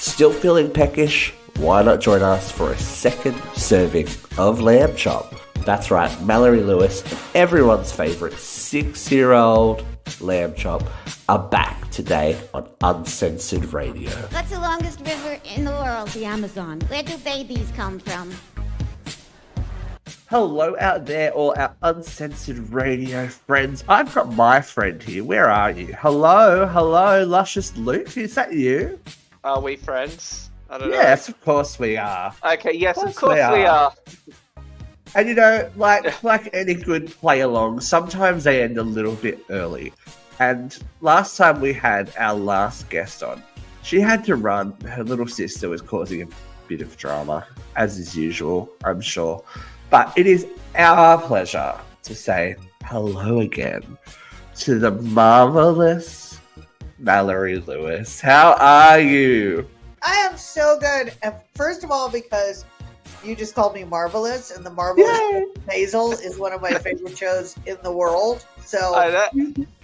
Still feeling peckish? Why not join us for a second serving of lamb chop? That's right, Mallory Lewis and everyone's favourite 6-year-old lamb chop are back today on Uncensored Radio. What's the longest river in the world? The Amazon. Where do babies come from? Hello out there, all our Uncensored Radio friends. I've got my friend here. Where are you? Hello, Luscious Luke. Is that you? Are we friends? I don't know. Yes, of course we are. Okay, yes, of course we are. And you know, like any good play along, sometimes they end a little bit early. And last time we had our last guest on, she had to run. Her little sister was causing a bit of drama, as is usual, I'm sure. But it is our pleasure to say hello again to the marvelous Mallory Lewis. How are you? I am so good. First of all, because you just called me marvelous, and the Marvelous Basil is one of my favorite shows in the world. So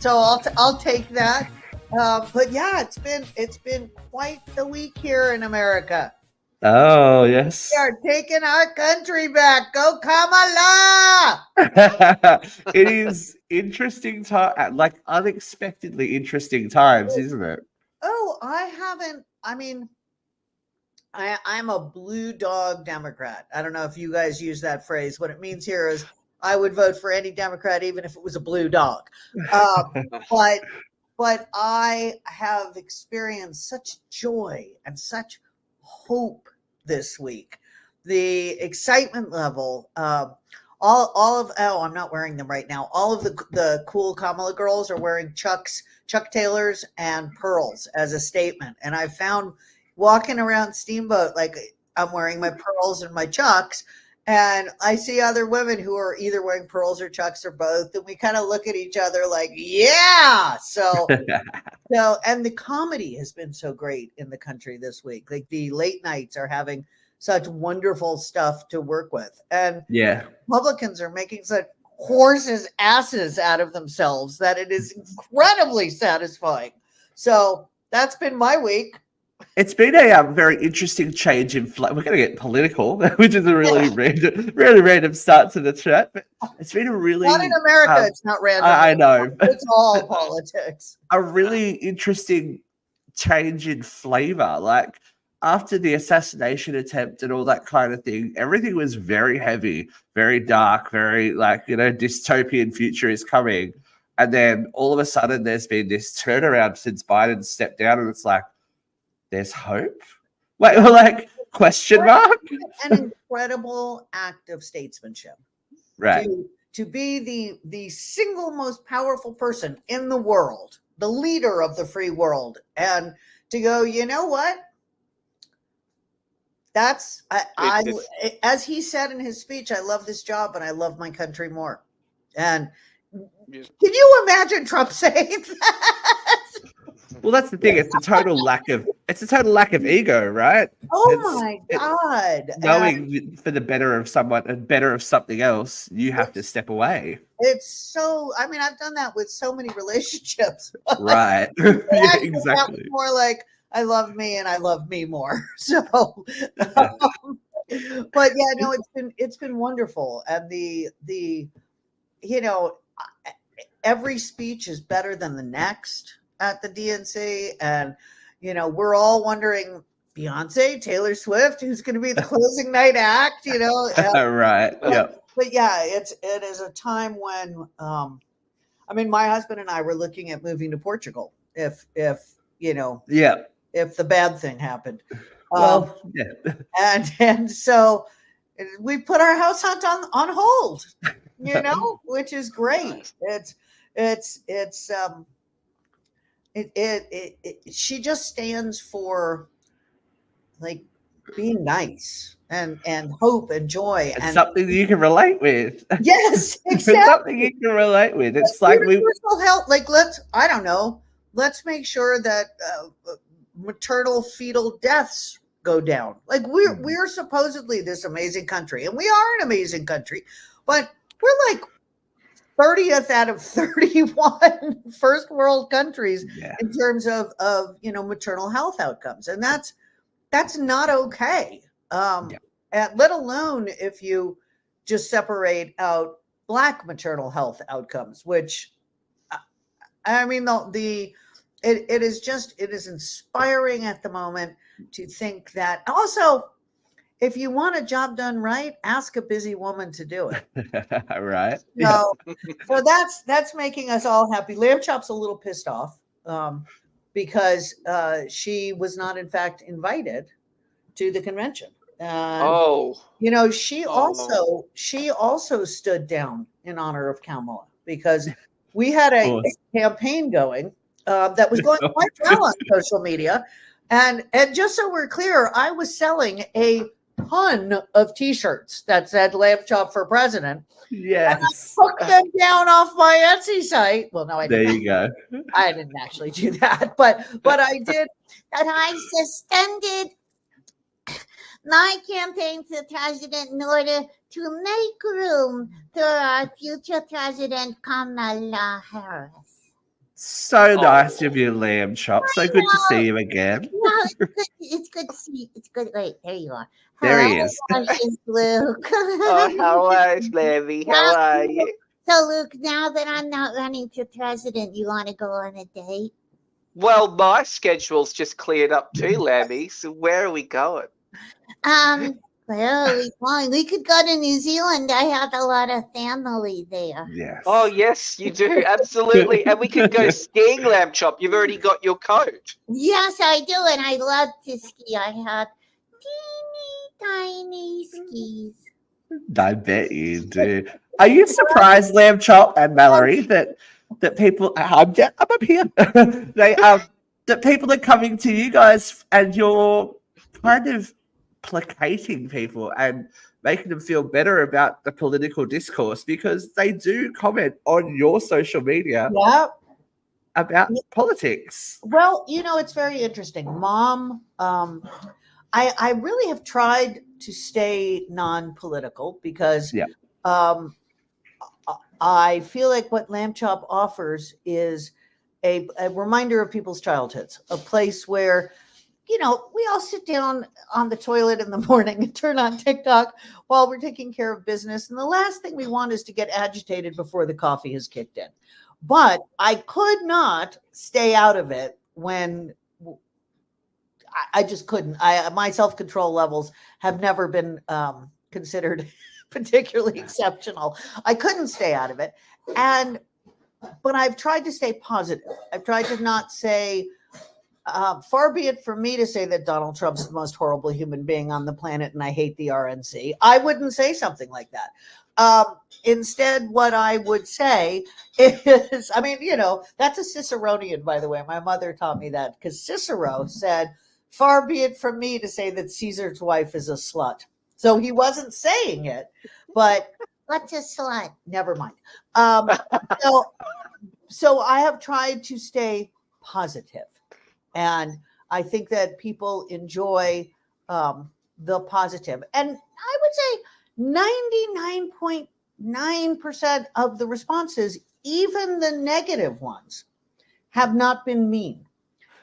I'll take that. But yeah, it's been quite the week here in America. Oh, yes. We are taking our country back. Go Kamala! It is interesting time, like unexpectedly interesting times, isn't it? Oh, I'm a blue dog Democrat. I don't know if you guys use that phrase. What it means here is I would vote for any Democrat, even if it was a blue dog. But I have experienced such joy and such hope this week. The excitement level, I'm not wearing them right now. All of the cool Kamala girls are wearing Chuck Taylors and pearls as a statement. And I found walking around Steamboat, like I'm wearing my pearls and my Chucks, and I see other women who are either wearing pearls or Chucks or both, and we kind of look at each other like, yeah. So and the comedy has been so great in the country this week. Like the late nights are having such wonderful stuff to work with, and Republicans are making such horses' asses out of themselves that it is incredibly satisfying. So that's been my week. It's been a very interesting change in we're going to get political, which is a really random start to the chat. But it's been a really not in America. It's not random. I know it's all politics. A really interesting change in flavor. Like after the assassination attempt and all that kind of thing, everything was very heavy, very dark, very dystopian future is coming, and then all of a sudden there's been this turnaround since Biden stepped down, and it's like, there's hope? Like question mark? An incredible act of statesmanship. Right. To be the single most powerful person in the world, the leader of the free world, and to go, you know what? That's as he said in his speech, I love this job and I love my country more. And can you imagine Trump saying that? Well, that's the thing. It's a total lack of ego, right? Oh my God! Knowing for the better of someone and better of something else, you have to step away. It's so. I mean, I've done that with so many relationships. Right. Yeah, exactly. More like I love me and I love me more. So, but yeah, no, it's been wonderful, and the every speech is better than the next at the DNC, and we're all wondering, Beyonce, Taylor Swift, who's going to be the closing night act, right. Yeah. But yeah, it is a time when my husband and I were looking at moving to Portugal if the bad thing happened. And so we put our house hunt on hold, which is great. She just stands for like being nice and hope and joy and something that you can relate with. Yes, exactly. Something you can relate with. It's like universal health. Like let's make sure that maternal fetal deaths go down. Like we're supposedly this amazing country, and we are an amazing country, but we're like 30th out of 31 first world countries in terms of maternal health outcomes. And that's not okay. Yeah. And let alone if you just separate out Black maternal health outcomes, which I mean, it is inspiring at the moment to think that. Also, if you want a job done right, ask a busy woman to do it. Right. So, so that's making us all happy. Lamb Chop's a little pissed off because she was not, in fact, invited to the convention. And Oh. she Oh. also stood down in honor of Kamala because we had a campaign going that was going quite well on social media, and just so we're clear, I was selling a ton of T-shirts that said "Lamb Chop for President." Yes. And I took them down off my Etsy site. Well, no, I didn't. There you go. I didn't actually do that, but I did. And I suspended my campaign for president in order to make room for our future president, Kamala Harris. So nice of you, Lamb Chop. So good to see you again. Well, it's good to see you. It's good. Wait, there you are. There he is. It's Luke. Oh, hello, Levy. How are you? So, Luke, now that I'm not running for president, you want to go on a date? Well, my schedule's just cleared up too, Lammy. So where are we going? Well, we could go to New Zealand. I have a lot of family there. Yes. Oh, yes, you do. Absolutely. And we could go skiing, Lamb Chop. You've already got your coat. Yes, I do, and I love to ski. I have teeny tiny skis. I bet you do. Are you surprised, Lamb Chop and Mallory, that people? I'm up here. That people are coming to you guys and you're kind of placating people and making them feel better about the political discourse because they do comment on your social media about politics. Well, it's very interesting. Mom, I really have tried to stay non-political because I feel like what Lamb Chop offers is a reminder of people's childhoods, a place where we all sit down on the toilet in the morning and turn on TikTok while we're taking care of business. And the last thing we want is to get agitated before the coffee has kicked in. But I could not stay out of it when I just couldn't. My self-control levels have never been considered particularly exceptional. I couldn't stay out of it. But I've tried to stay positive. I've tried to not say, far be it from me to say that Donald Trump's the most horrible human being on the planet and I hate the RNC. I wouldn't say something like that. Instead, what I would say is, that's a Ciceronian, by the way. My mother taught me that because Cicero said, far be it from me to say that Caesar's wife is a slut. So he wasn't saying it, but what's a slut? Never mind. So I have tried to stay positive. And I think that people enjoy the positive. And I would say 99.9% of the responses, even the negative ones, have not been mean.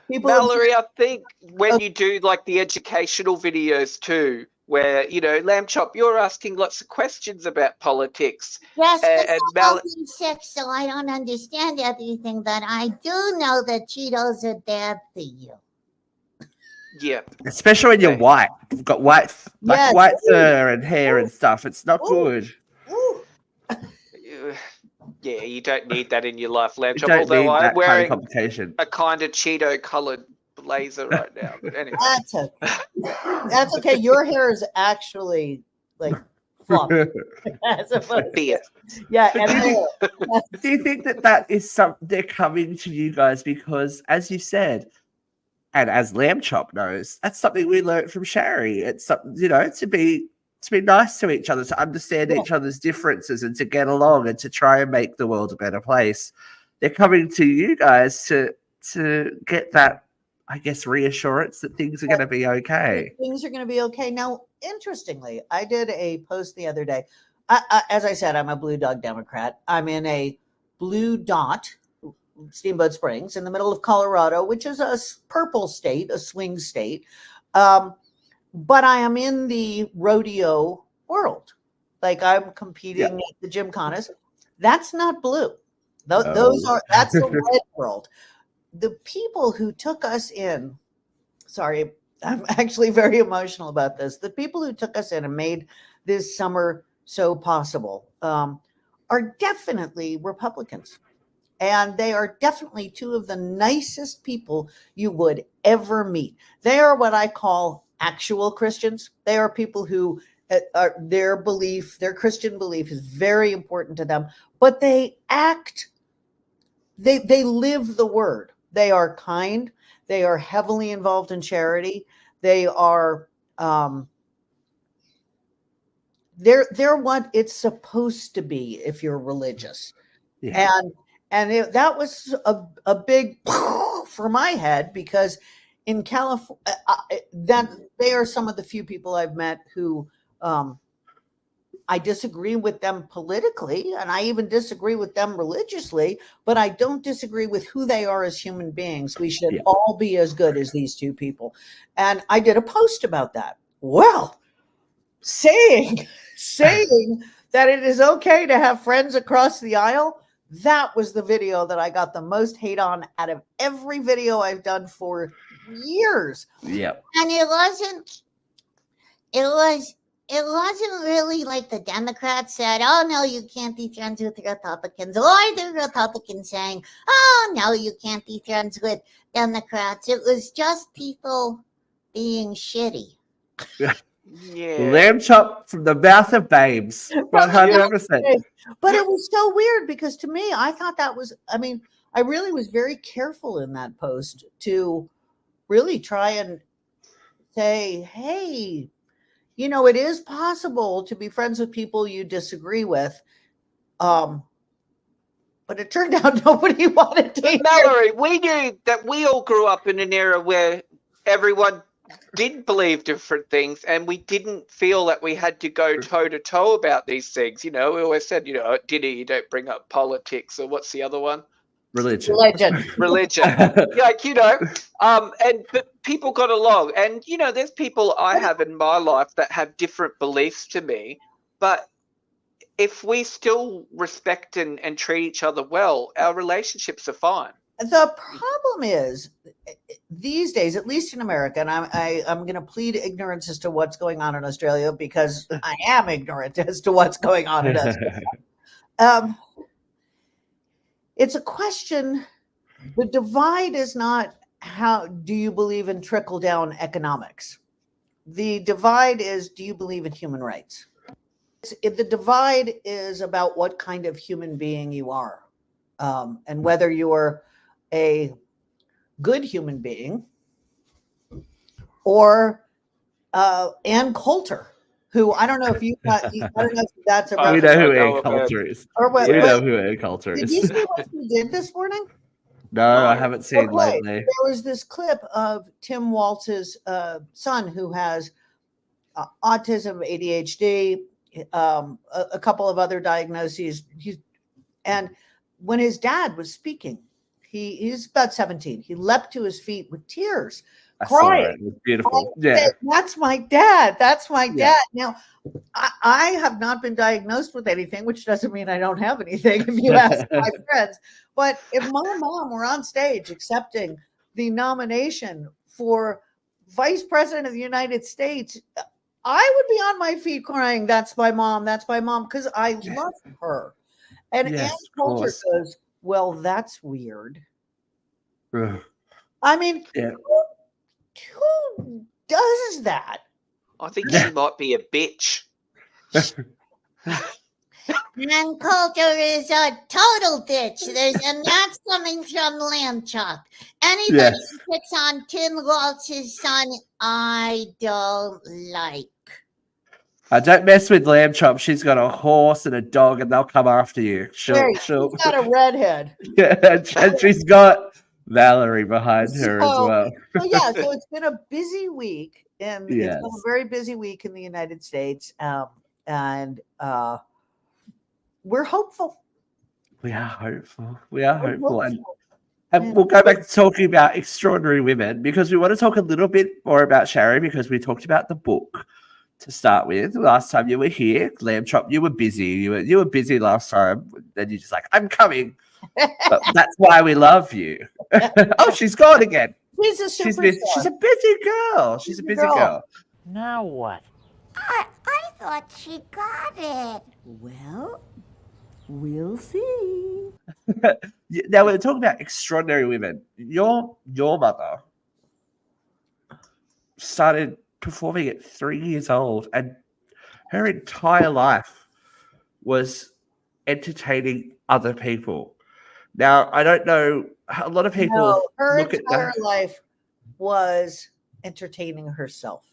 Mallory, I think when you do like the educational videos too, where, Lamb Chop, you're asking lots of questions about politics. Yes, because I'm 6, so I don't understand everything, but I do know that Cheetos are bad for you. Yeah. Especially when you're white. You've got white fur and hair and stuff. It's not good. Yeah, you don't need that in your life, Lamb Chop. Although I'm wearing a kind of Cheeto-coloured blazer right now. But anyway. That's okay. Your hair is actually like fluffy. Yeah. Do you think that is something they're coming to you guys because, as you said, and as Lamb Chop knows, that's something we learned from Shari. It's something, to be nice to each other, to understand each other's differences and to get along and to try and make the world a better place. They're coming to you guys to get that, I guess, reassurance that things are going to be okay. Things are going to be okay. Now, interestingly, I did a post the other day. As I said, I'm a Blue Dog Democrat. I'm in a blue dot, Steamboat Springs, in the middle of Colorado, which is a purple state, a swing state. But I am in the rodeo world. Like I'm competing at the Gymkhanas. That's not blue. Those are that's the red world. The people who took us in, sorry, I'm actually very emotional about this. The people who took us in and made this summer so possible are definitely Republicans. And they are definitely two of the nicest people you would ever meet. They are what I call actual Christians. They are people who are, their belief, their Christian belief is very important to them, but they live the word. They are kind. They are heavily involved in charity. They are they're what it's supposed to be if you're religious. Yeah. And that was a big for my head, because in California, that they are some of the few people I've met who I disagree with them politically, and I even disagree with them religiously, but I don't disagree with who they are as human beings. We should all be as good as these two people. And I did a post about that. Well, saying that it is okay to have friends across the aisle, that was the video that I got the most hate on out of every video I've done for years. Yep. And it wasn't really like the Democrats said, oh no, you can't be friends with Republicans, or the Republicans saying, oh no, you can't be friends with Democrats. It was just people being shitty. Yeah. Lamb chop from the mouth of babes. 100%. But it was so weird, because to me, I thought that was, I mean, I really was very careful in that post to really try and say, hey, you know, it is possible to be friends with people you disagree with. But it turned out nobody wanted to. Mallory, we knew that we all grew up in an era where everyone did believe different things, and we didn't feel that we had to go toe to toe about these things. You know, we always said, you know, at dinner you don't bring up politics, or what's the other one? Religion. Like, you know, but people got along, and you know, there's people I have in my life that have different beliefs to me, but if we still respect and treat each other well, our relationships are fine. The problem is, these days, at least in America, and I'm going to plead ignorance as to what's going on in Australia, because I am ignorant as to what's going on in Australia. It's a question. The divide is not how do you believe in trickle down economics. The divide is, do you believe in human rights? The divide is about what kind of human being you are, and whether you are a good human being, or Ann Coulter, who I don't know if you got. I don't know if that's a. We know who Ann Coulter is. Or what, we know who Ann Coulter is. Did you see what she did this morning? No, I haven't seen lately. There was this clip of Tim Waltz's son, who has autism, ADHD, a couple of other diagnoses. And when his dad was speaking, he's about 17. He leapt to his feet with tears, crying. It was beautiful. Yeah, that's my dad. That's my dad. Now, I have not been diagnosed with anything, which doesn't mean I don't have anything. If you ask my friends, but if my mom were on stage accepting the nomination for Vice President of the United States, I would be on my feet crying. That's my mom. That's my mom, because I love her. And Ann Coulter goes, well, that's weird. I mean, who does that? I think she might be a bitch. Ann Coulter is a total bitch. And that's coming from Lamb Chop. Anybody who picks on Tim Waltz's son, I don't like. I don't mess with Lamb Chop. She's got a horse and a dog, and they'll come after you. She's got a redhead. And she's got Mallory behind her as well. So it's been a busy week, and it's been a very busy week in the United States, and we're hopeful. We are hopeful. We are hopeful. And And we'll go back to talking about extraordinary women because we want to talk a little bit more about Shari because we talked about the book to start with. Last time you were here, Lamb Chop, you were busy. You were busy last time. Then you're just like, I'm coming. But that's why we love you. Oh, she's gone again. She's a superstar. She's a busy girl. She's a busy girl. Now what? I thought she got it. Well, we'll see. Now we're talking about extraordinary women. Your mother started performing at 3 years old, and her entire life was entertaining other people. Now, I don't know. A lot of people No, her look at entire that. life was entertaining herself.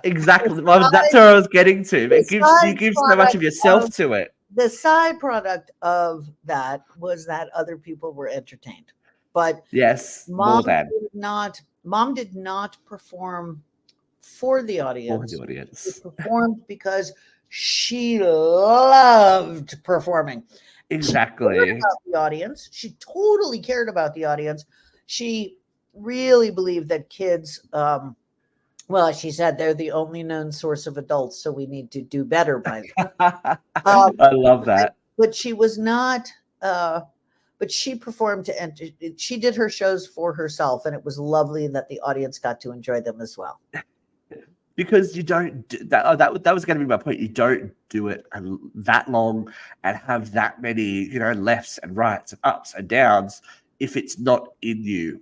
Exactly. Well, that's where I was getting to. It gives you give so much of yourself to it. The side product of that was that other people were entertained, but Yes, more than mom did not perform for the audience. for the audience. She performed because she loved performing. Exactly. Cared about the audience. She totally cared about the audience. She really believed that kids, well, she said they're the only known source of adults, so we need to do better by them. I love that. But she was not. But she performed to enter. She did her shows for herself, and it was lovely that the audience got to enjoy them as well. Because you don't that was going to be my point. You don't do it that long and have that many, lefts and rights and ups and downs if it's not in you.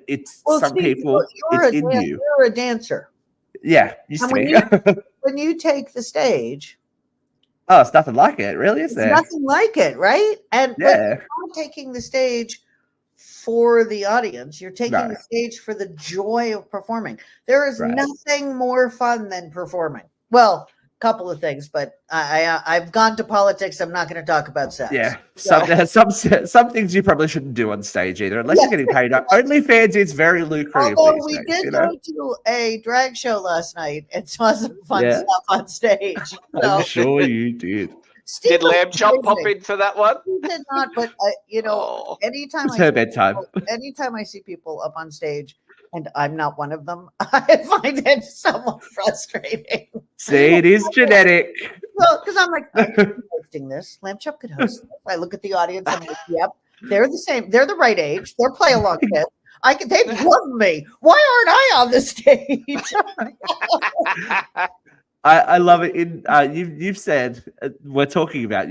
It's some people it's in you. You're a dancer. Yeah, used And to be. when you take the stage, Oh, it's nothing like it, really, is it's there? nothing like it, right? And but Yeah. you're not taking the stage for the audience. You're taking No. the stage for the joy of performing. There is Right. nothing more fun than performing. Well, a couple of things, but I've gone to politics. I'm not going to talk about sex. Yeah, So- some things you probably shouldn't do on stage either, unless you're getting paid. OnlyFans is very lucrative. Although these we days, did you know? go to a drag show last night and saw some fun Yeah. stuff on stage. I'm So, sure you did. Steve Did was Lamb Chop pop amazing. in for that one? He did not, but Oh. anytime It's her bedtime. anytime I see people up on stage, and I'm not one of them, I find it somewhat frustrating. See, it is genetic. Well, because I'm like, I could be hosting this. Lamb Chop could host this. I look at the audience. I'm like, yep, they're the same. They're the right age. They're play along kids. They love me. Why aren't I on the stage? I love it. You've said we're talking about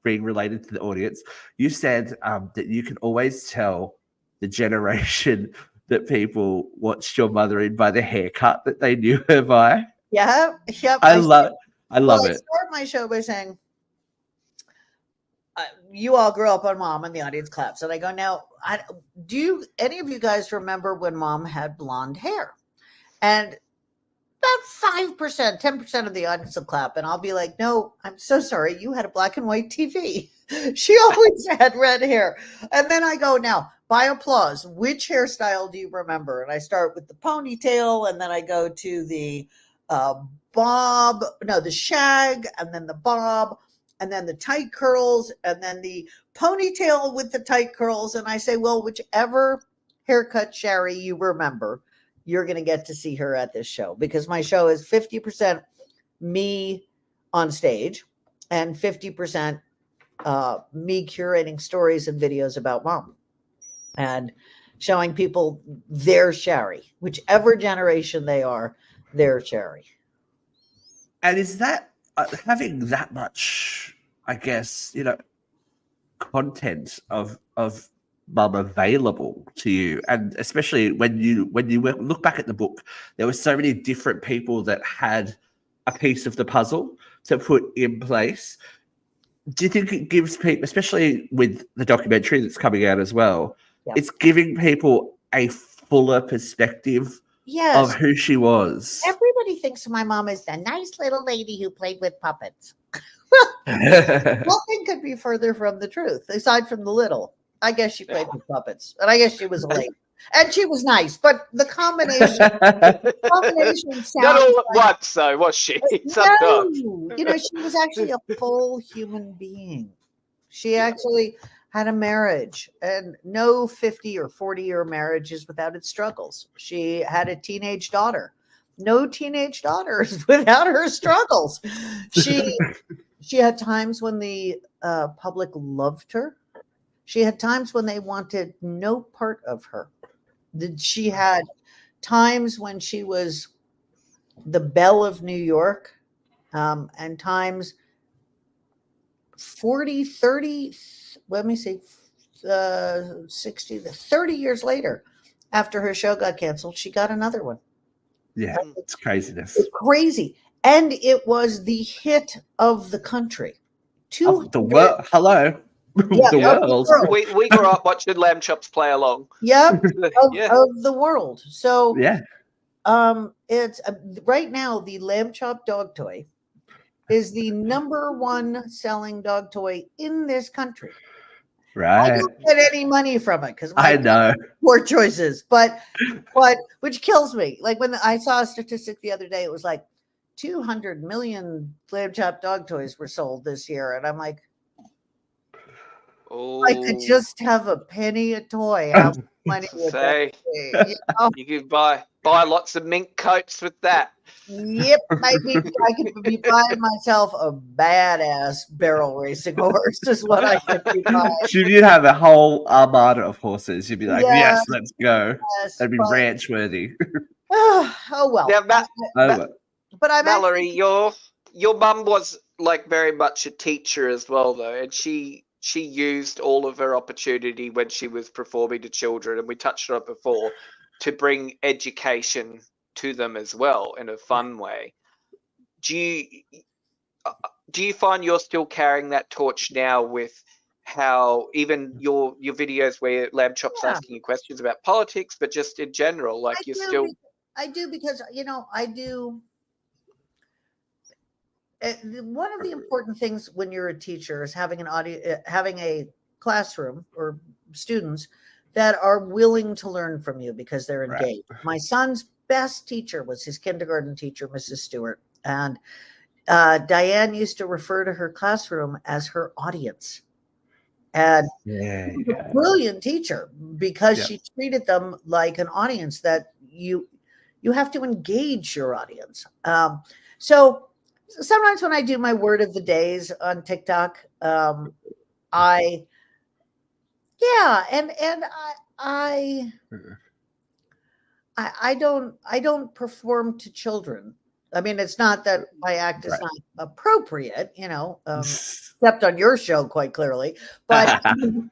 being related to the audience. You said that you can always tell the generation that people watched your mother in by the haircut that they knew her by. Yeah, yep. I love I it. start my show by saying, "You all grew up on Mom," and the audience claps. And I go, "Now, do any of you guys remember when Mom had blonde hair?" And about 5%, 10% of the audience will clap, and I'll be like, "No, I'm so sorry. You had a black and white TV. She always had red hair." And then I go, "Now, by applause, which hairstyle do you remember?" And I start with the ponytail, and then I go to the the shag, and then the bob, and then the tight curls, and then the ponytail with the tight curls. And I say, well, whichever haircut, Shari, you remember, you're going to get to see her at this show, because my show is 50% me on stage and 50% me curating stories and videos about Mom and showing people their Shari, whichever generation they are, their Shari. And is that having that much, I guess, content of Mum available to you, and especially when you look back at the book, there were so many different people that had a piece of the puzzle to put in place. Do you think it gives people, especially with the documentary that's coming out as well, it's giving people a fuller perspective of who she was? Everybody thinks my mom is the nice little lady who played with puppets. Nothing could be further from the truth, aside from the little. I guess she played with puppets, and I guess she was a lady, and she was nice. But the combination sounds Not all at like, once, though, was she? no, Sometimes. she was actually a full human being. She actually, had a marriage, and no 50 or 40-year marriage is without its struggles. She had a teenage daughter. No teenage daughter is without her struggles. She had times when the public loved her. She had times when they wanted no part of her. She had times when she was the belle of New York, and times 40, 30, let me see, 60, 30 years later, after her show got canceled, she got another one. Yeah, it's craziness. It's crazy. And it was the hit of the country. Of the world. Hello. Yeah, the of the world. world. We grew up watching Lamb Chops play along. Yep, Yeah. of the world. So Yeah. it's right now the lamb chop dog toy is the number one selling dog toy in this country. I Right. don't get any money from it because I know. poor choices, but which kills me. Like when I saw a statistic the other day, it was like 200 million lamb chop dog toys were sold this year, and I'm like, I could Oh, just have a penny a toy. How much money would that say be? You know? you could buy lots of mink coats with that. Yep, maybe I could be buying myself a badass barrel racing horse is what I could be buying. Should you have a whole armada of horses? You'd be like, Yeah. yes, let's go. Yes, That'd be but- ranch worthy. oh well. Now, But I'm Mallory, your mum was like very much a teacher as well, though, and she used all of her opportunity when she was performing to children, and we touched on it before, to bring education to them as well in a fun way. Do you find you're still carrying that torch now with how even your videos where Lamb Chop's asking you questions about politics, but just in general, like I do because I do. One of the important things when you're a teacher is having having a classroom or students that are willing to learn from you because they're engaged. Right. My son's best teacher was his kindergarten teacher, Mrs. Stewart, and Diane used to refer to her classroom as her audience. And a brilliant teacher because she treated them like an audience that you have to engage your audience. So sometimes when I do my word of the days on TikTok, I don't perform to children. I mean, it's not that my act is not appropriate, except on your show, quite clearly. But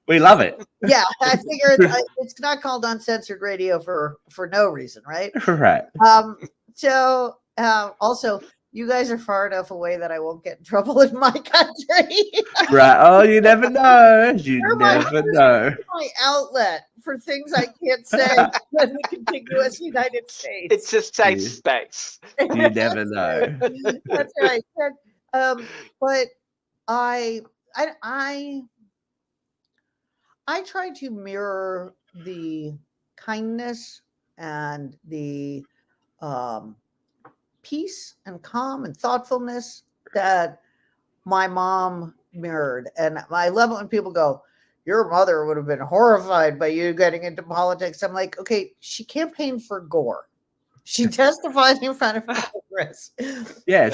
we love it. Yeah, I figure it's not called Uncensored Radio for no reason, right? Right. So also, you guys are far enough away that I won't get in trouble in my country. Right. Oh, you never know. You never know. My outlet for things I can't say in the contiguous United States. It's a safe space. You never know. That's right. But I try to mirror the kindness and the peace and calm and thoughtfulness that my mom mirrored. And I love it when people go, your mother would have been horrified by you getting into politics. I'm like, okay, she campaigned for Gore. She testified in front of Congress. Yeah,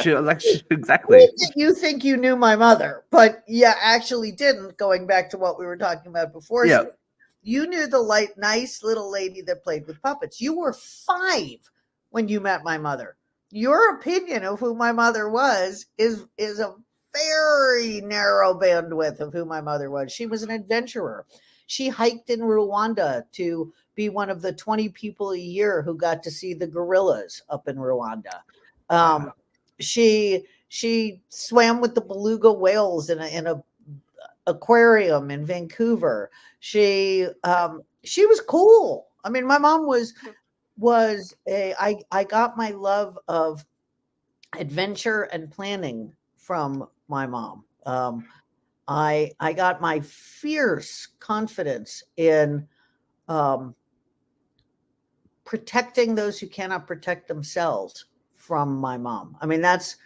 exactly. You think you knew my mother, but actually didn't, going back to what we were talking about before. Yeah. You knew the nice little lady that played with puppets. You were 5 when you met my mother. Your opinion of who my mother was is a very narrow bandwidth of who my mother was. She was an adventurer. She hiked in Rwanda to be one of the 20 people a year who got to see the gorillas up in Rwanda. She swam with the beluga whales in a aquarium in Vancouver. She was cool. I mean, my mom I got my love of adventure and planning from my mom. I got my fierce confidence in protecting those who cannot protect themselves from my mom. I mean, that's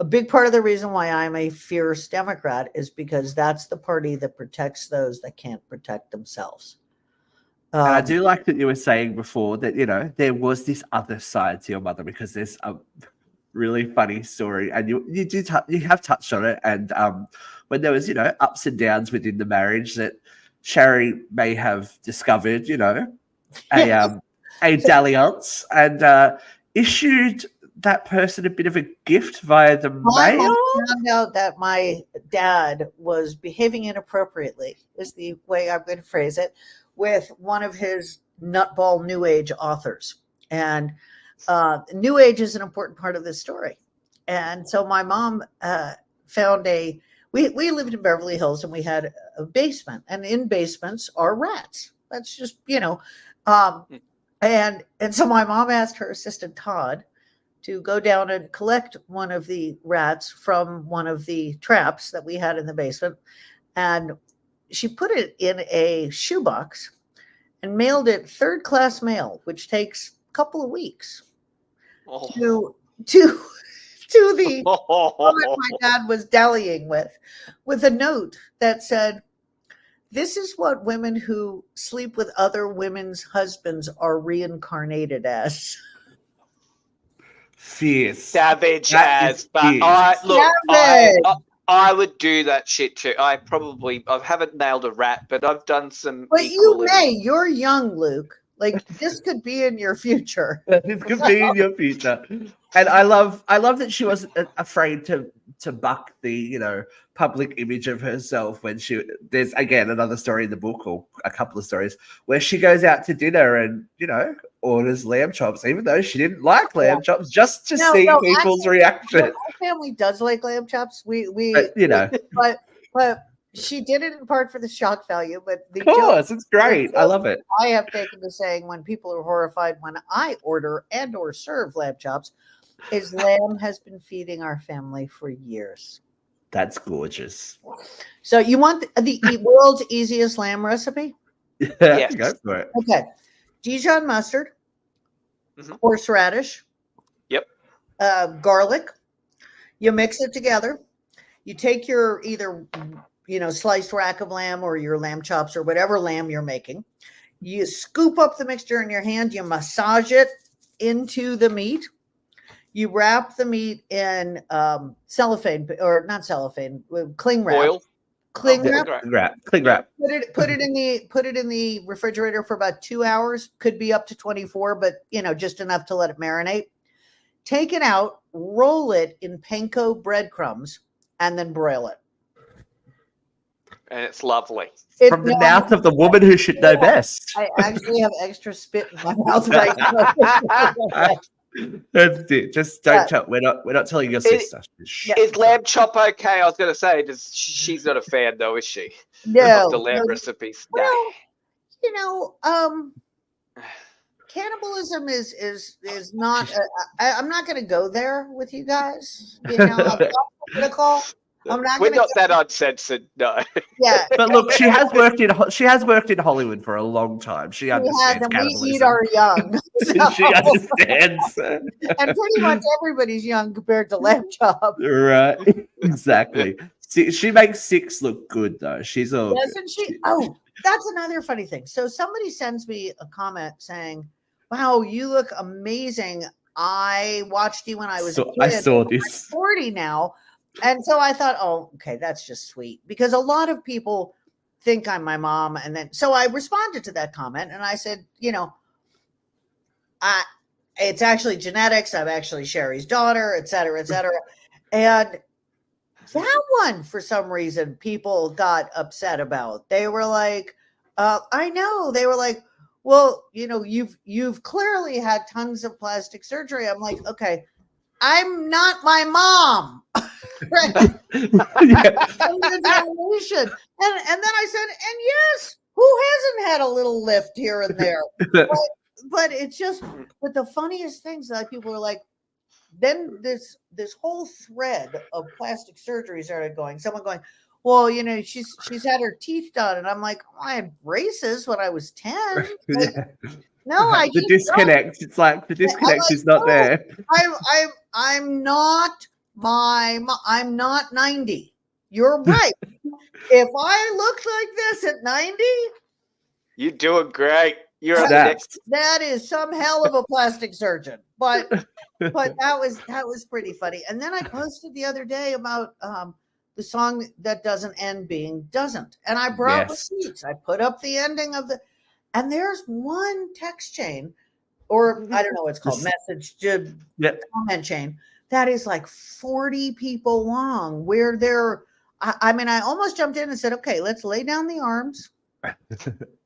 a big part of the reason why I'm a fierce Democrat is because that's the party that protects those that can't protect themselves. And I do like that you were saying before that, there was this other side to your mother, because there's a really funny story, and you have touched on it. And when there was, ups and downs within the marriage, that Shari may have discovered, a dalliance, and issued that person a bit of a gift via the My mail. mom found out that my dad was behaving inappropriately, is the way I'm going to phrase it, with one of his nutball New Age authors. And New Age is an important part of this story. And so my mom found we lived in Beverly Hills, and we had a basement, and in basements are rats. That's just, and so my mom asked her assistant Todd to go down and collect one of the rats from one of the traps that we had in the basement. And she put it in a shoebox and mailed it third-class mail, which takes a couple of weeks to the woman my dad was dallying with a note that said, "This is what women who sleep with other women's husbands are reincarnated as." Fierce. Savage That as, is but fierce. I would do that shit too. I haven't nailed a rat, but I've done some. But you're young, Luke. Like, this could be in your future. This could be in your future. And I love that she wasn't afraid to buck the, public image of herself when there's again another story in the book, or a couple of stories, where she goes out to dinner and, orders lamb chops, even though she didn't like lamb chops, just to see people's reaction. Our family does like lamb chops. But she did it in part for the shock value. But of course, it's great. I love it. I have taken to saying, when people are horrified when I order and or serve lamb chops, is lamb has been feeding our family for years. That's gorgeous. So you want the world's easiest lamb recipe? Yeah, go for it. Okay. Dijon mustard, horseradish, garlic. You mix it together. You take your either, sliced rack of lamb or your lamb chops or whatever lamb you're making. You scoop up the mixture in your hand. You massage it into the meat. You wrap the meat in cellophane, or not cellophane, cling wrap. Oil. Cling wrap. Cling wrap. Put it in the refrigerator for about 2 hours. Could be up to 24, but just enough to let it marinate. Take it out, roll it in panko breadcrumbs, and then broil it. And it's lovely. From the mouth of the woman who should know best. I actually have extra spit in my mouth right now. That's it. Just don't tell. We're not telling your sister. Is lamb chop okay? I was going to say, she's not a fan though, is she? No. Of the lamb recipes. Well, cannibalism is not. I'm not going to go there with you guys. I'm not political. We're not that uncensored, no. Yeah, but look, she has worked in Hollywood for a long time. She understands cannibalism. We eat our young. So. She understands. And pretty much everybody's young compared to lamb chop. Right, exactly. She makes 6 look good though. She's all. Doesn't she? Oh, that's another funny thing. So somebody sends me a comment saying, "Wow, you look amazing. I watched you when I was a kid. I saw this. I'm 40 now." And so I thought, oh, okay, that's just sweet, because a lot of people think I'm my mom. And then, so I responded to that comment and I said, it's actually genetics. I'm actually Shari's daughter, et cetera, et cetera. And that one, for some reason, people got upset about. They were like, I know. They were like, well, you've clearly had tons of plastic surgery. I'm like, okay, I'm not my mom. Right. And then I said, and yes, who hasn't had a little lift here and there? But it's just, but the funniest things that people were like, then this whole thread of plastic surgery started going. Someone going, well, she's had her teeth done, and I'm like, I had braces when I was 10. Like, no, the disconnect. It's like the disconnect is not there. I'm not I'm not 90. You're right. If I looked like this at 90, You're doing great. You're up Snaps. next. that is some hell of a plastic surgeon. But that was pretty funny. And then I posted the other day about the song that doesn't end being doesn't. And I brought Yes. receipts. I put up the ending of the, and there's one text chain, or I don't know what it's called, message Yep. comment chain, that is like 40 people long, where they're, I mean, I almost jumped in and said, okay, let's lay down the arms.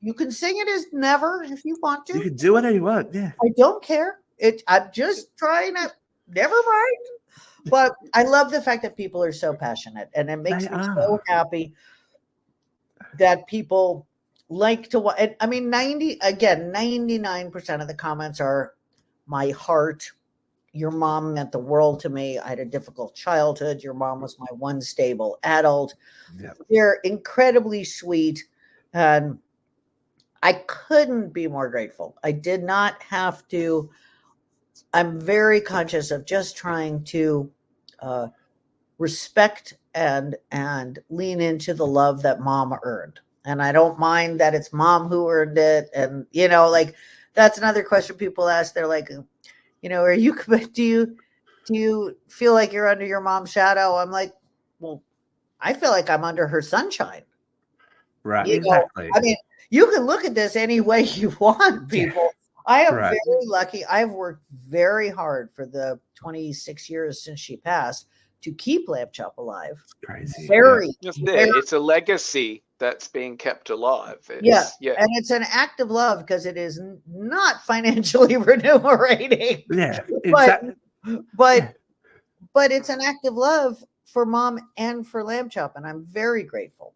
You can sing it as never if you want You to. can do whatever you want. Yeah. I don't care. I'm just trying to, never mind. But I love the fact that people are so passionate, and it makes They me so are. happy that people like to watch. I mean, 99% of the comments are my heart. Your mom meant the world to me. I had a difficult childhood. Your mom was my one stable adult. Yep. They're incredibly sweet. And I couldn't be more grateful. I did not have to. I'm very conscious of just trying to respect and lean into the love that mom earned. And I don't mind that it's mom who earned it. And, you know, like, that's another question people ask. They're like, you know, do you feel like you're under your mom's shadow? I'm like, well, I feel like I'm under her sunshine. Right. You know, Exactly. I mean, you can look at this any way you want, people. I am Right. very lucky. I've worked very hard for the 26 years since she passed to keep Lamb Chop alive. It's crazy. Very, Just very, there. It's a legacy that's being kept alive. It's, yeah. yeah. And it's an act of love because it is not financially remunerating. Yeah. But Exactly. but it's an act of love for mom and for Lamb Chop, and I'm very grateful.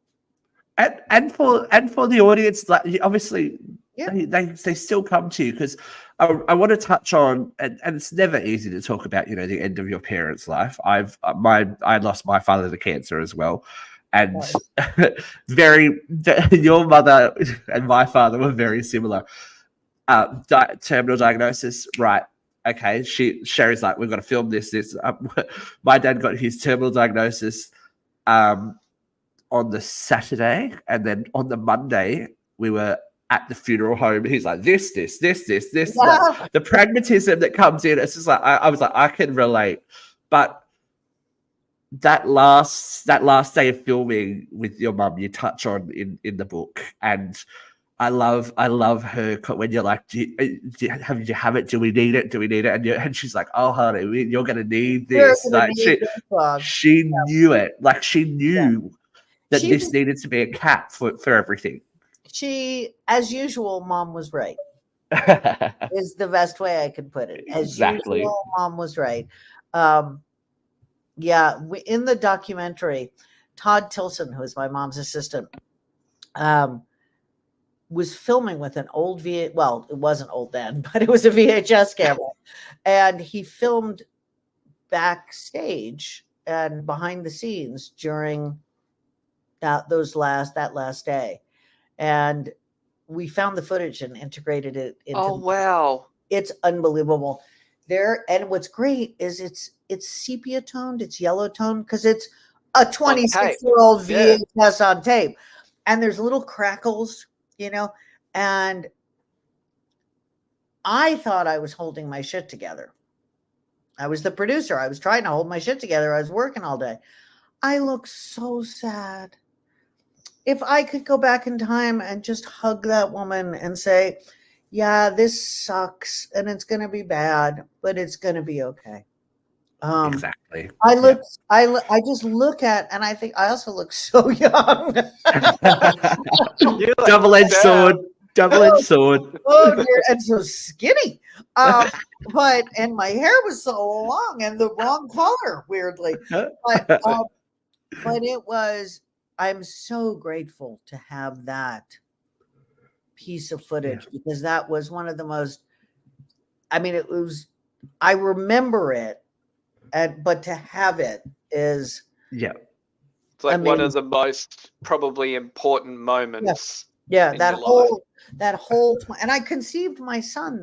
And for the audience, like, obviously, Yeah. they still come to you, because I want to touch on, and it's never easy to talk about, you know, the end of your parents' life. I lost my father to cancer as well, and your mother and my father were very similar. Terminal diagnosis, right? Okay, Sherry's like, we've got to film this. My dad got his terminal diagnosis on the Saturday, and then on the Monday we were at the funeral home. He's like, this. Like, the pragmatism that comes in, it's just like, I was like, I can relate. But that last day of filming with your mum, you touch on in the book, and I love her when you're like, do you have it? Do we need it? And she's like, oh, honey, you're gonna need this. Like, she knew it. Like, she knew that this needed to be a cap for everything. She, as usual, mom was right. Is the best way I could put it. As usual, mom was right. In the documentary, Todd Tilson, who is my mom's assistant, was filming with an old it wasn't old then, but it was a VHS camera, and he filmed backstage and behind the scenes during that last day, and we found the footage and integrated it into wow, it's unbelievable there. And what's great is it's sepia toned, it's yellow toned, because it's a 26-year-old VHS on tape, and there's little crackles, you know. And I thought I was holding my shit together. I was the producer. I was trying to hold my shit together. I was working all day. I look so sad. If I could go back in time and just hug that woman and say, yeah, this sucks and it's going to be bad, but it's going to be okay. Exactly. I just look at, and I think I also look so young. Double-edged sword. Oh dear, and so skinny. And my hair was so long and the wrong color, weirdly. But it was, I'm so grateful to have that piece of footage, because that was one of the most, I remember it, but to have it is it's like amazing. One of the most probably important moments. That whole and I conceived my son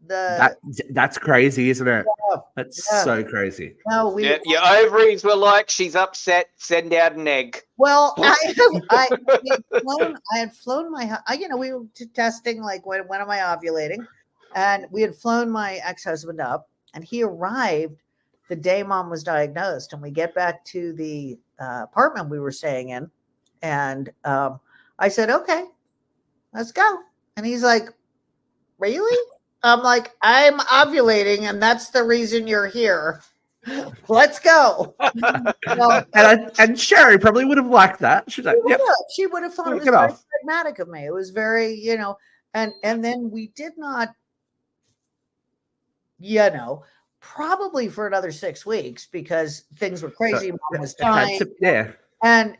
That's crazy, isn't it? Yeah, That's yeah. so crazy. No, we Yeah, your ovaries were like, she's upset, send out an egg. well, I had flown my we were testing like when am I ovulating, and we had flown my ex-husband up, and he arrived the day mom was diagnosed, and we get back to the apartment we were staying in, and I said, okay, let's go, and he's like, really? I'm like, I'm ovulating, and that's the reason you're here. Let's go. Well, And Sherry probably would have liked that. She's like, yep, she would have thought it knock was it very off. pragmatic of me. It was very, and then we did not, probably for another 6 weeks because things were crazy. Mom was dying. Yeah. And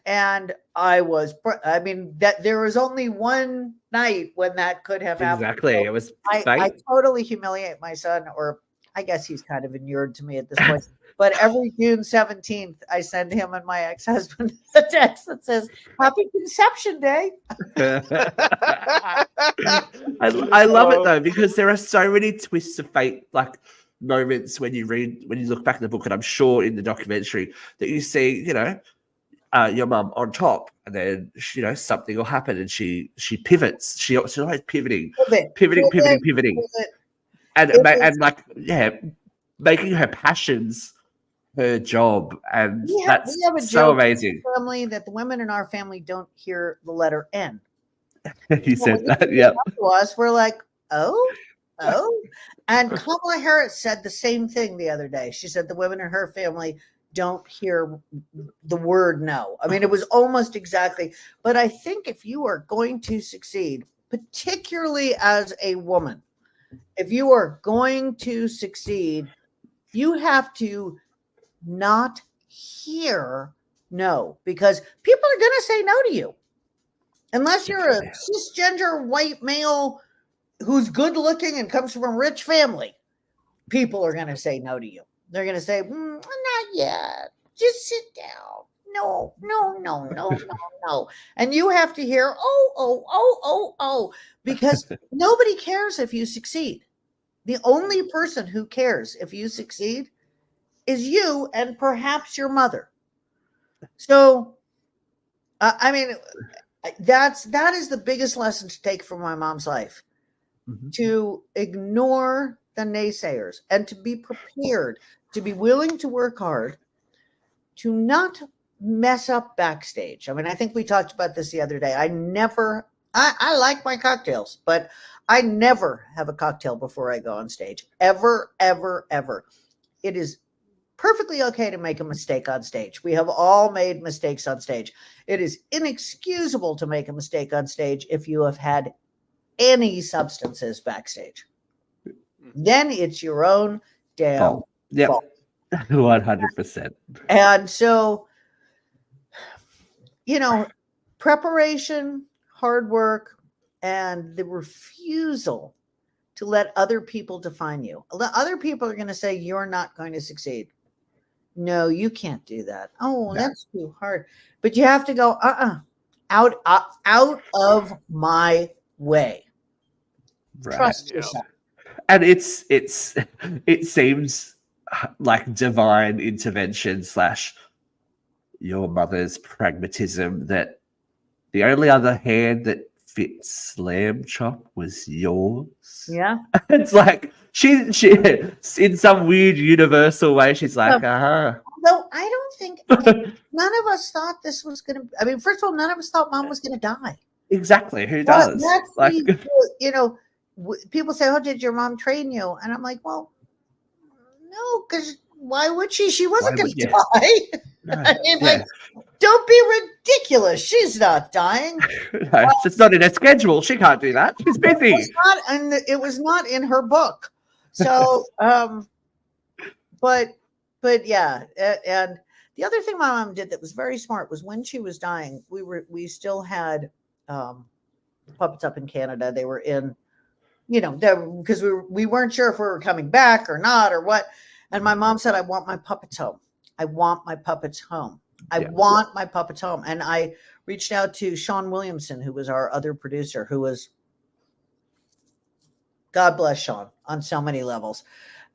I that there was only one night when that could have happened. Exactly. So It was I fate. totally humiliate my son, or I guess he's kind of inured to me at this point. But every June 17th, I send him and my ex-husband a text that says, Happy Conception Day. I love it though, because there are so many twists of fate, like moments when you look back in the book, and I'm sure in the documentary that you see, your mum on top, and then something will happen, and she pivots. She's always pivoting, and making her passions her job, and that's we have a so joke amazing. in our family that the women in our family don't hear the letter N. He said that, yeah. To us, we're like, oh. And Kamala Harris said the same thing the other day. She said the women in her family don't hear the word no. I mean, it was almost exactly. But I think if you are going to succeed, particularly as a woman, if you are going to succeed, you have to not hear no, because people are going to say no to you. Unless you're a cisgender white male who's good looking and comes from a rich family, people are going to say no to you. They're going to say, not yet. Just sit down. No. And you have to hear, oh, because nobody cares if you succeed. The only person who cares if you succeed is you and perhaps your mother. So, that is the biggest lesson to take from my mom's life. Mm-hmm. To ignore the naysayers and to be prepared, to be willing to work hard, to not mess up backstage. I mean, I think we talked about this the other day. I like my cocktails, but I never have a cocktail before I go on stage. Ever, ever, ever. It is perfectly okay to make a mistake on stage. We have all made mistakes on stage. It is inexcusable to make a mistake on stage if you have had any substances backstage. Then it's your own damn fault. 100%. And so, preparation, hard work, and the refusal to let other people define you. Other people are going to say you're not going to succeed. No, you can't do that. Oh, no. That's too hard. But you have to go, out of my way. Right. Trust yourself. And it seems like divine intervention / your mother's pragmatism that the only other hand that fits lamb chop was yours. Yeah. It's like she in some weird universal way, she's like, No, I don't think none of us thought this was going to, I mean, first of all, none of us thought mom was going to die. Exactly. Who does? That's people say, oh, did your mom train you? And I'm like, well, no, because why would she? She wasn't going to die. No, I mean, don't be ridiculous. She's not dying. No, it's not in her schedule. She can't do that. She's busy. It was not in her book. So, but yeah. And the other thing my mom did that was very smart was when she was dying, we still had puppets up in Canada. They were in, because we weren't sure if we were coming back or not or what. And my mom said, I want my puppets home. I want my puppets home. I want my puppets home. And I reached out to Sean Williamson, who was our other producer, who was God bless Sean on so many levels.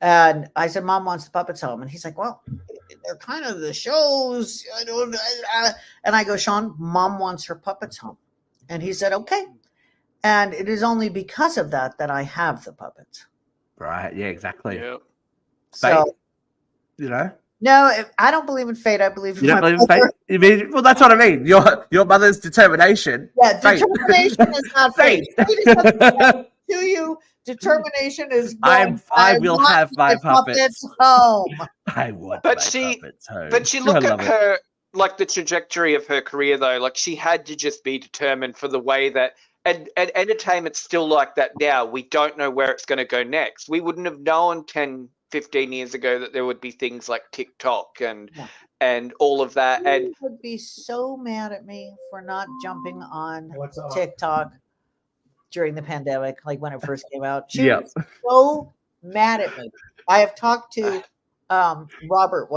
And I said, Mom wants the puppets home. And he's like, well, they're kind of the shows. And I go, Sean, Mom wants her puppets home. And he said, okay. And it is only because of that that I have the puppets. Right. Yeah, exactly. Yeah. So, Fate, you know? no, I don't believe in fate. I believe in You don't my believe in fate? mother. You mean, well, that's what I mean. Your mother's determination. Yeah, Fate. determination is not fate. Fate is something that to you. Determination is going, I will want have my puppets. home. I want But my she- puppets home. But you I look love at it. her, like the trajectory of her career, though. Like she had to just be determined for the way that, and entertainment's still like that now. We don't know where it's going to go next. We wouldn't have known 10, 15 years ago that there would be things like TikTok and Yeah. and all of that. And She would be so mad at me for not jumping on TikTok during the pandemic, like when it first came out. She Yeah. was so mad at me. I have talked to Robert,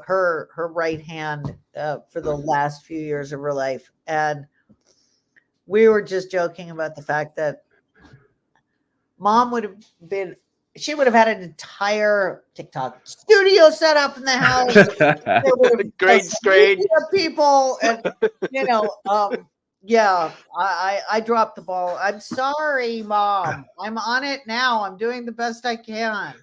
her right hand, for the last few years of her life, and we were just joking about the fact that Mom would have been. She would have had an entire TikTok studio set up in the house. There would have green been screen. people, and yeah, I dropped the ball. I'm sorry, Mom. I'm on it now. I'm doing the best I can.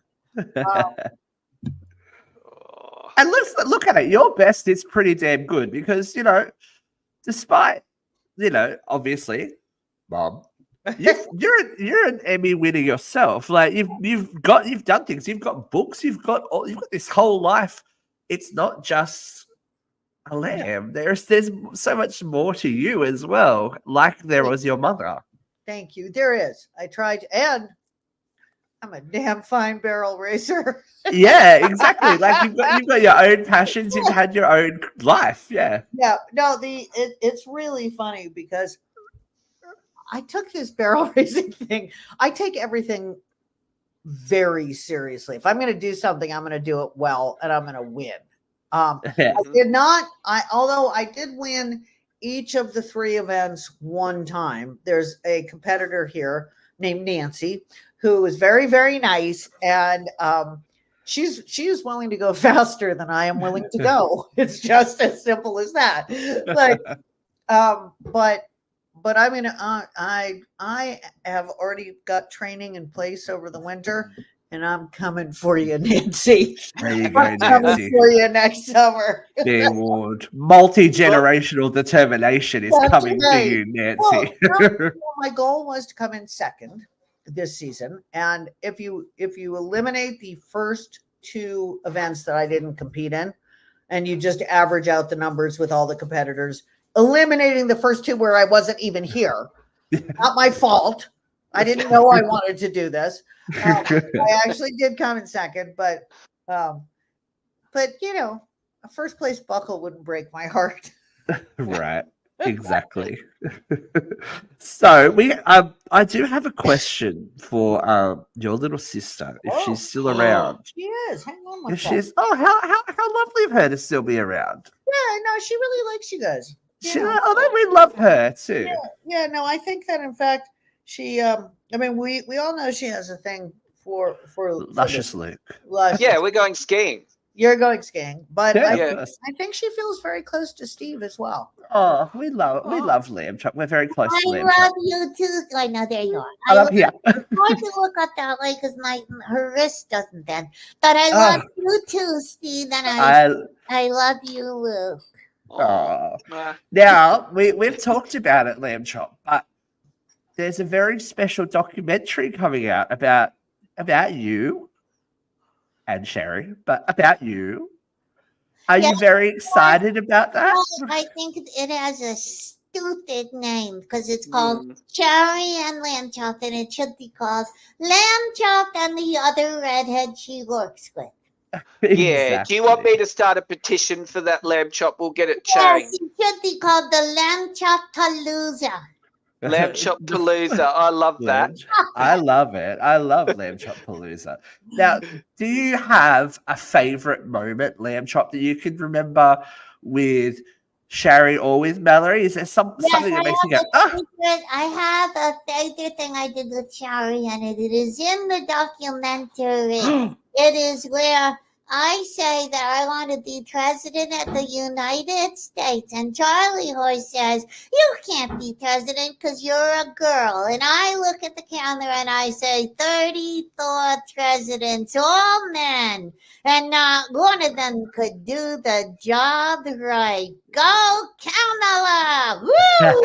And let's look at it. Your best is pretty damn good because, despite, obviously, Mom, you're an Emmy winner yourself. Like you've done things. You've got books. You've got this whole life. It's not just a lamb. There's so much more to you as well. Like there was your mother. Thank you. There is. I tried, and I'm a damn fine barrel racer. Yeah, exactly. Like you've got your own passions. You've had your own life. Yeah. Yeah. No, it's really funny because I took this barrel racing thing. I take everything very seriously. If I'm going to do something, I'm going to do it well, and I'm going to win. Yeah. I did not. Although I did win each of the 3 events one time. There's a competitor here named Nancy who is very, very nice, and she is willing to go faster than I am willing to go. It's just as simple as that. Like, but I mean, I have already got training in place over the winter, and I'm coming for you, Nancy. There you go, I'm coming Nancy. for you next summer. The award. Multi-generational determination is That's coming right. to you, Nancy. Well, my goal was to come in second this season, and if you eliminate the first 2 events that I didn't compete in, and you just average out the numbers with all the competitors, eliminating the first 2 where I wasn't even here, not my fault. I didn't know I wanted to do this. I actually did come in second, but a first place buckle wouldn't break my heart. Right. Exactly. So I do have a question for your little sister, if she's still around. She is. Hang on one If second. she's how lovely of her to still be around. Yeah, no, she really likes you guys. We love her too. Yeah, no, I think that in fact she I mean we all know she has a thing for Luscious Luke. Luscious. yeah, we're going skiing. You're going skiing, but Yeah. I think she feels very close to Steve as well. Oh, we love Lamb Chop. We're very close I to Lamb love Chop. you too. I know there you are. I love here. Hard to look up that way because her wrist doesn't bend. But I love you too, Steve, and I love you, Luke. Oh. Uh, Now we've talked about it, Lamb Chop, but there's a very special documentary coming out about you and Shari, but about you. Are you very excited about that? I think it has a stupid name because it's called mm, Shari and Lamb Chop, and it should be called Lamb Chop and the other redhead she works with. yeah. Do you want me to start a petition for that lamb chop? We'll get it Yes, changed. it should be called the Lamb Chop Palooza. Lamb chop palooza. I love that. I love it. I love Lamb Chop Palooza. Now, do you have a favorite moment, Lamb Chop, that you can remember with Shari or with Mallory? Is there something that makes you go, I have a favorite thing I did with Shari, and it is in the documentary. It is where I say that I want to be president of the United States, and Charlie Horse says, "You can't be president because you're a girl." And I look at the camera and I say, 34 presidents, all men, and not one of them could do the job right. Go, Kamala! Woo,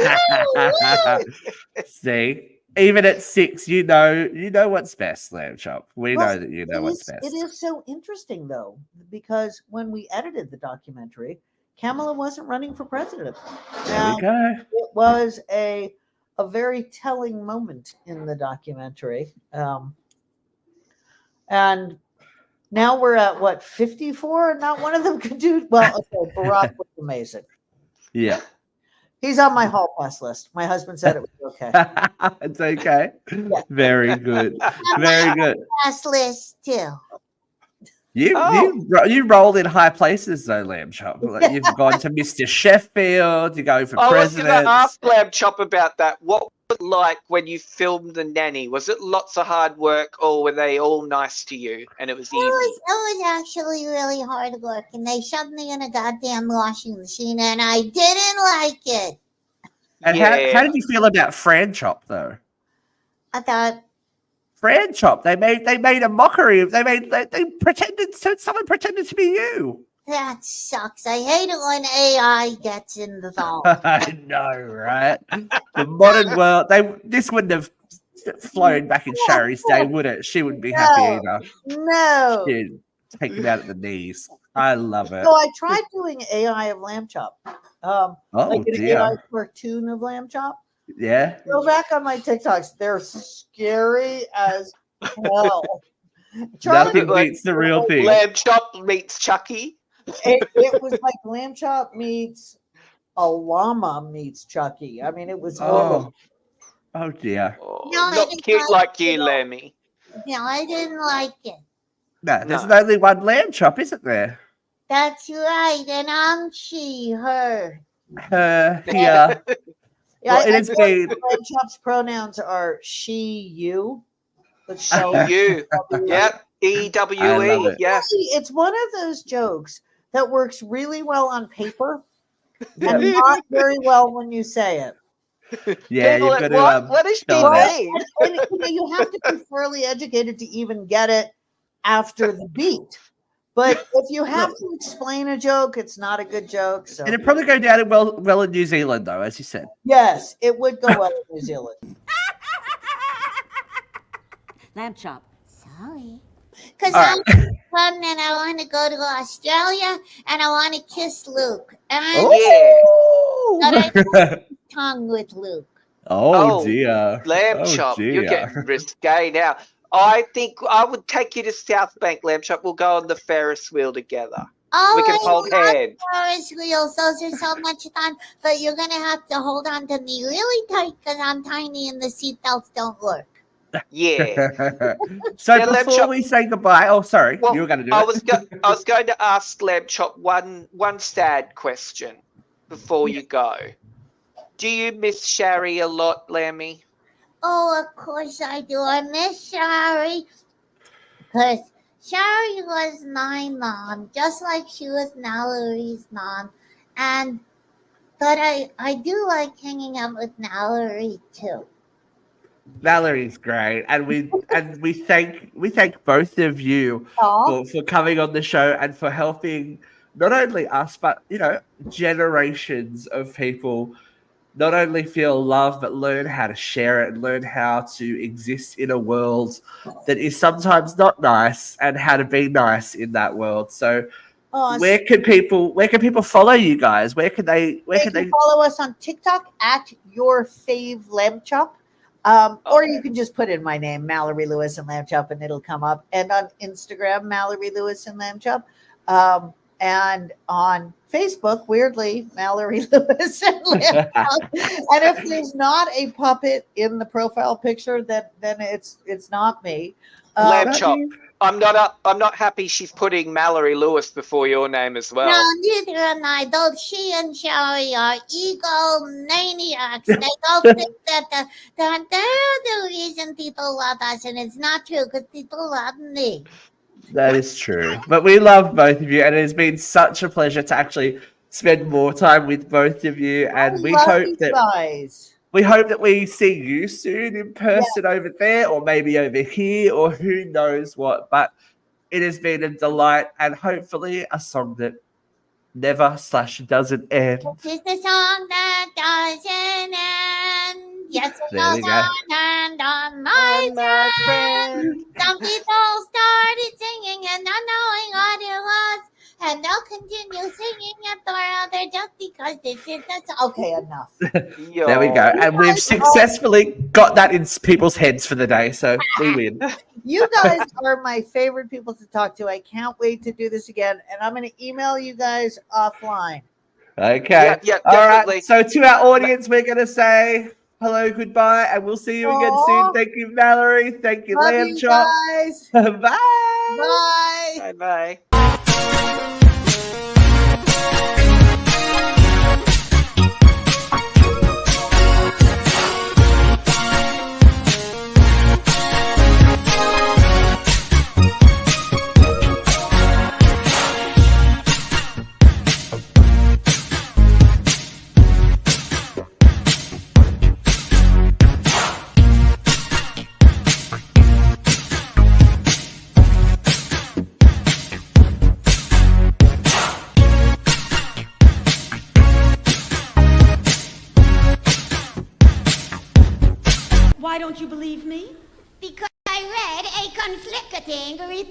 woo, woo. See? Even at 6, you know what's best, Lamb Chop. We know that you know what's best. It is so interesting, though, because when we edited the documentary, Kamala wasn't running for president. There we go. It was a very telling moment in the documentary. And now we're at, what, 54? And not one of them could do... Well, okay, Barack was amazing. Yeah. He's on my hall pass list. My husband said it was okay. It's okay. Yeah. Very good. Very good. Pass list too. You roll in high places though, Lamb Chop. Like, you've gone to Mr. Sheffield. You go for I was president. going to ask Lamb Chop about that. What was it like when you filmed The Nanny? Was it lots of hard work, or were they all nice to you and it was easy? It was actually really hard work, and they shoved me in a goddamn washing machine, and I didn't like it. And how did you feel about Fran Chop though? I thought, Fran Chop. They made a mockery of. They pretended. Someone pretended to be you. that sucks. I hate it when AI gets involved. I know, right? The modern world. This wouldn't have flown back in Shari's day, would it? She wouldn't be happy either. No. She'd take them out at the knees. I love it. So I tried doing AI of Lamb Chop. Like an AI cartoon of Lamb Chop. Yeah. Go back on my TikToks. They're scary as hell. Nothing beats the real thing. Lamb Chop meets Chucky. It was like Lamb Chop meets a llama meets Chucky. I mean, it was horrible. Oh dear. Oh, No, not cute like you, Lammy. No, I didn't like it. No, there's only one Lamb Chop, isn't there? That's right, and I'm she, her. Yeah. Yeah, Well, it is been. Lamb Chop's pronouns are she, you. But You. Yep. I EWE. love it. Yeah. It's one of those jokes that works really well on paper and not very well when you say it. Yeah, People you've like, got to. what is she spell it out. mean? And you have to be fairly educated to even get it after the beat. But if you have to explain a joke, it's not a good joke. So And it'd probably go down well in New Zealand, though, as you said. yes, it would go well in New Zealand. Lamb chop. Sorry. Because All I'm right. fun and I want to go to Australia and I want to kiss Luke. And Oh, tongue with Luke. oh Oh, dear. Lamb Oh, Chop. You're dear. getting risque now. I think I would take you to South Bank, Lamb Chop. We'll go on the Ferris wheel together. Oh, We can I hold love hands. Ferris wheels. Those are so much fun. But you're going to have to hold on to me really tight because I'm tiny and the seatbelts don't work. Yeah. So Yeah, Lamb before Chop- we say goodbye, oh sorry, Well, you were going to do I it. was going to ask Lamb Chop one sad question before you go. Do you miss Shari a lot, Lammy? Oh, of course I do. I miss Shari because Shari was my mom, just like she was Mallory's mom. But I do like hanging out with Mallory too. Valerie's great, and we thank both of you for coming on the show and for helping not only us but generations of people not only feel love but learn how to share it and learn how to exist in a world that is sometimes not nice and how to be nice in that world. So where can people follow you guys? Where can they follow us on TikTok at your fave Lamb Chop. Or you can just put in my name, Mallory Lewis and Lamb Chop, and it'll come up. And on Instagram, Mallory Lewis and Lamb Chop. And on Facebook, weirdly, Mallory Lewis and Lamb Chop. And if there's not a puppet in the profile picture, then it's not me. Lamb Chop. I'm not happy she's putting Mallory Lewis before your name as well. No, neither am I. Both she and Shari are egomaniacs. They both think that they're the reason people love us, and it's not true because people love me. That is true. But we love both of you, and it has been such a pleasure to actually spend more time with both of you. And we love hope you that guys. we hope that we see you soon in person over there, or maybe over here, or who knows what. But it has been a delight, and hopefully a song that never/doesn't end. This is the song that doesn't end. Yes, it There we goes go. on and on, my friend. Some people started singing and not knowing what it was, and they'll continue singing it forever just because this is the song. Okay, enough. There we go. And we've successfully got that in people's heads for the day, so we win. You guys are my favorite people to talk to. I can't wait to do this again, and I'm going to email you guys offline. Okay. Yeah, All definitely. right. So to our audience, we're going to say hello, goodbye, and we'll see you again soon. Thank you, Mallory. Thank you, Love Lamb you Chop. guys. Bye. Bye. Bye-bye. Why don't you believe me? Because I read a conflicting report.